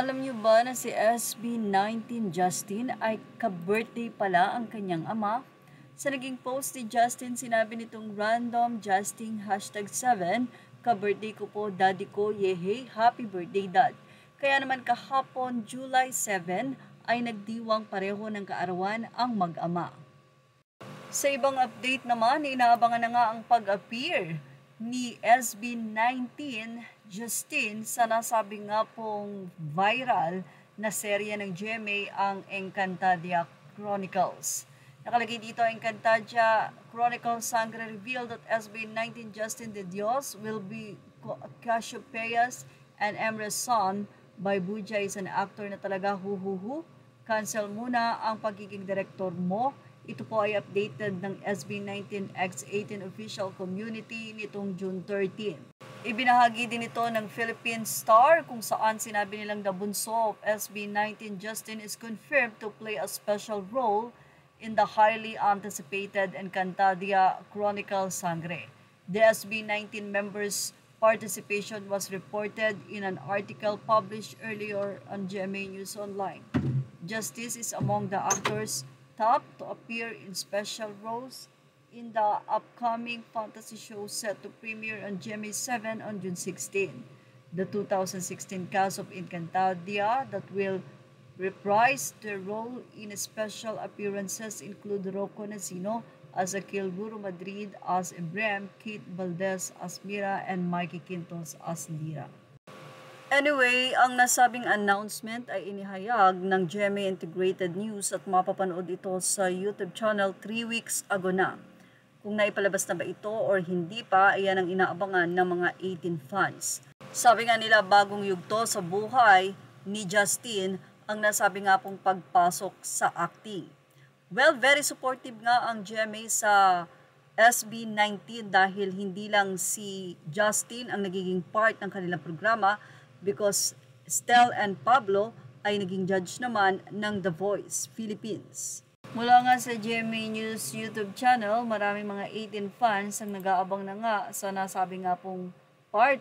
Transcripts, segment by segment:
Alam niyo ba na si SB19 Justin ay ka-birthday pala ang kanyang ama? Sa naging post ni Justin, sinabi nitong random Justin #7, ka-birthday ko po daddy ko, yehey, happy birthday dad. Kaya naman kahapon July 7 ay nagdiwang pareho ng kaarawan ang mag-ama. Sa ibang update naman, inaabangan na nga ang pag-appear ni SB19 Justin sa nasabi nga pong viral na serye ng GMA ang Encantadia Chronicles. Nakalagay dito, Encantadia Chronicles Sangre revealed that SB19 Justin de Dios will be Cassiopeia's and Emre's son by Buja is an actor na talaga hu. Cancel muna ang pagiging direktor mo. Ito po ay updated ng SB19X18 official community nitong June 13. Ibinahagi din ito ng Philippine Star kung saan sinabi nilang the bunso of SB19 Justin is confirmed to play a special role in the highly anticipated Encantadia Chronicles Sangre. The SB19 members' participation was reported in an article published earlier on GMA News Online. Justice is among the actors tapped to appear in special roles in the upcoming fantasy show set to premiere on GMA7 on June 16. The 2016 cast of Encantadia that will reprise their role in special appearances include Rocco Nacino as Akil Guru Madrid as Ibrahim, Kate Valdez as Mira, and Mikey Quintos as Lira. Anyway, ang nasabing announcement ay inihayag ng GMA Integrated News at mapapanood ito sa YouTube channel 3 weeks ago na. Kung naipalabas na ba ito or hindi pa, ayan ang inaabangan ng mga 18 fans. Sabi nga nila, bagong yugto sa buhay ni Justin ang nasabi nga pong pagpasok sa acting. Well, very supportive nga ang GMA sa SB19 dahil hindi lang si Justin ang nagiging part ng kanilang programa, because Stel and Pablo ay naging judge naman ng The Voice Philippines. Mula nga sa GMA News YouTube channel, maraming mga 18 fans ang nag-aabang na nga sa nasabi nga pong part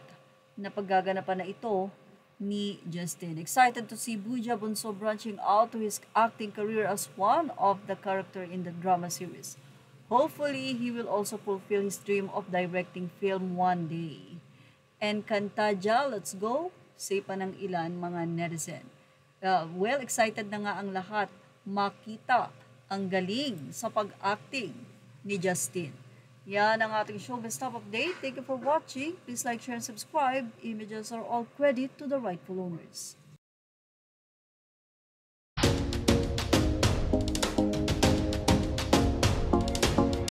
na paggaganapan na ito ni Justin. Excited to see Buja Bunso branching out to his acting career as one of the character in the drama series. Hopefully, he will also fulfill his dream of directing film one day. Encantadia, let's go! Say pa ng ilan mga netizen. Well, excited na nga ang lahat makita ang galing sa pag-acting ni Justin. Yan ang ating showbiz top update. Thank you for watching. Please like, share, and subscribe. Images are all credit to the rightful owners.